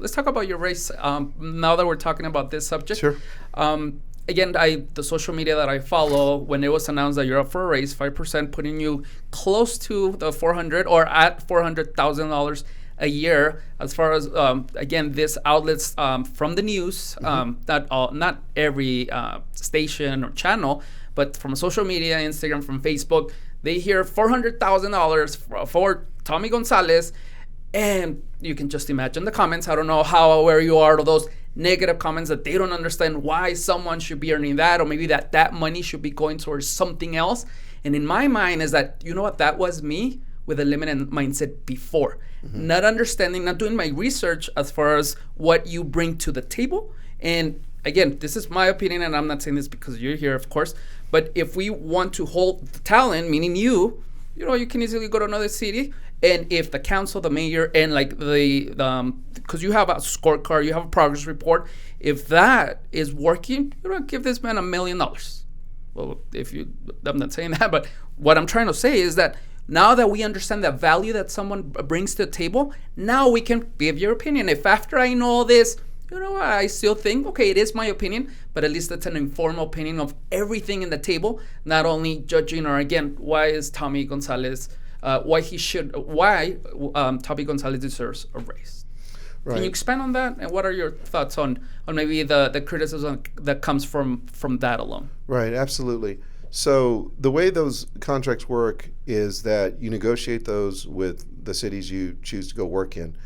let's talk about your race. Now that we're talking about this subject. Sure. Again, the social media that I follow, when it was announced that you're up for a raise, 5% putting you close to the 400 or at $400,000 a year. As far as again, this outlets from the news, not every station or channel, but from social media, Instagram, from Facebook, they hear $400,000 for Tommy Gonzalez, and you can just imagine the comments. I don't know how aware you are of those negative comments that they don't understand why someone should be earning that, or maybe that money should be going towards something else. And in my mind is that, you know what, that was me with a limited mindset before. Not understanding, not doing my research as far as what you bring to the table. And again, this is my opinion, and I'm not saying this because you're here, of course, but if we want to hold the talent, meaning you know, you can easily go to another city. And if the council, the mayor, and like because you have a scorecard, you have a progress report, if that is working, you know, give this man $1 million. Well, I'm not saying that, but what I'm trying to say is that now that we understand the value that someone brings to the table, now we can give your opinion. If after I know all this, you know, I still think, okay, it is my opinion, but at least it's an informed opinion of everything in the table, not only judging, or again, why is Tommy Gonzalez, why Tommy Gonzalez deserves a raise. Right. Can you expand on that? And what are your thoughts on maybe the criticism that comes from that alone? Right, absolutely. So the way those contracts work is that you negotiate those with the cities you choose to go work in.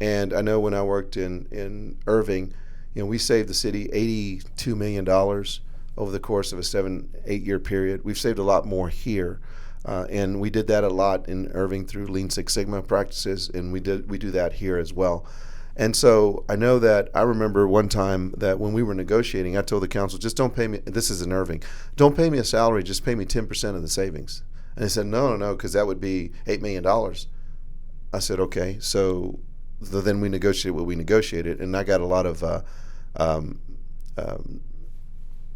And I know when I worked in Irving, you know, we saved the city $82 million over the course of a 7-8 year period. We've saved a lot more here. And we did that a lot in Irving through Lean Six Sigma practices, and we do that here as well. And so I know that I remember one time that when we were negotiating, I told the council, just don't pay me, this is in Irving, don't pay me a salary, just pay me 10% of the savings. And they said, no, because that would be $8 million. I said, okay. So then we negotiated what we negotiated, and I got a lot of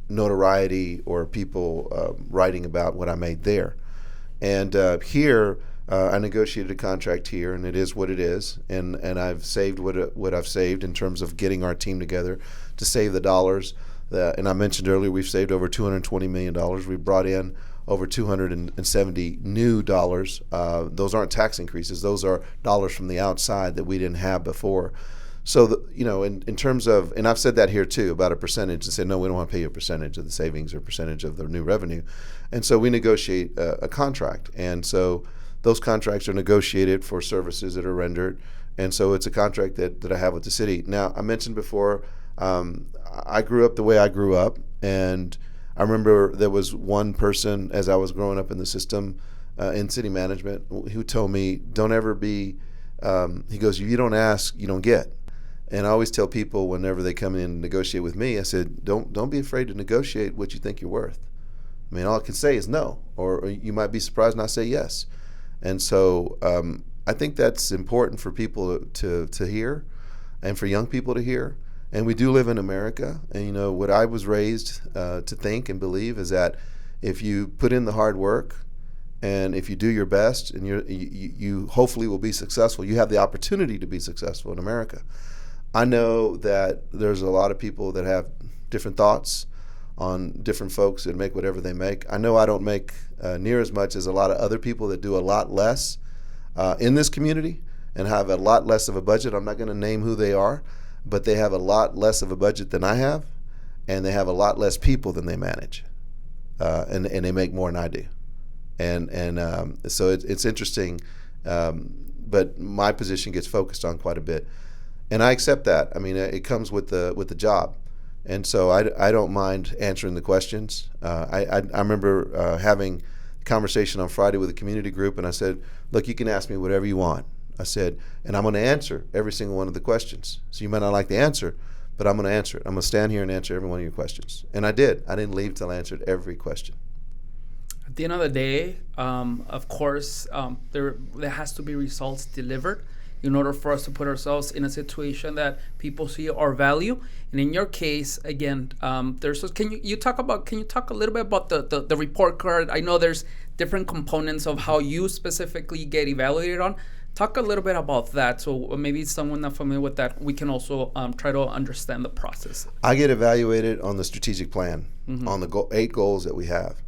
notoriety or people writing about what I made there. And here, I negotiated a contract here, and it is what it is. And I've saved what I've saved in terms of getting our team together to save the dollars. And I mentioned earlier, we've saved over $220 million. We brought in over 270 new dollars. Those aren't tax increases. Those are dollars from the outside that we didn't have before. So, you know, in terms of, and I've said that here too about a percentage, and said, no, we don't want to pay you a percentage of the savings or percentage of the new revenue. And so we negotiate a contract. And so those contracts are negotiated for services that are rendered. And so it's a contract that I have with the city. Now, I mentioned before, I grew up the way I grew up. And I remember there was one person as I was growing up in the system in city management who told me, don't ever be, he goes, you don't ask, you don't get. And I always tell people whenever they come in and negotiate with me, I said, don't be afraid to negotiate what you think you're worth. I mean, all I can say is no, or you might be surprised and I say yes. And so I think that's important for people to hear and for young people to hear. And we do live in America. And, you know, what I was raised to think and believe is that if you put in the hard work and if you do your best and you hopefully will be successful, you have the opportunity to be successful in America. I know that there's a lot of people that have different thoughts on different folks that make whatever they make. I know I don't make near as much as a lot of other people that do a lot less in this community and have a lot less of a budget. I'm not going to name who they are, but they have a lot less of a budget than I have, and they have a lot less people than they manage, and they make more than I do. And so it's interesting, but my position gets focused on quite a bit. And I accept that. I mean, it comes with the job. And so I don't mind answering the questions. I remember having a conversation on Friday with a community group, and I said, look, you can ask me whatever you want. I said, and I'm going to answer every single one of the questions. So you might not like the answer, but I'm going to answer it. I'm going to stand here and answer every one of your questions. And I did. I didn't leave till I answered every question. At the end of the day, of course, there has to be results delivered in order for us to put ourselves in a situation that people see our value. And in your case, again, can you talk a little bit about the report card? I know there's different components of how you specifically get evaluated on. Talk a little bit about that, so maybe someone not familiar with that, we can also try to understand the process. I get evaluated on the strategic plan, on the 8 goals that we have.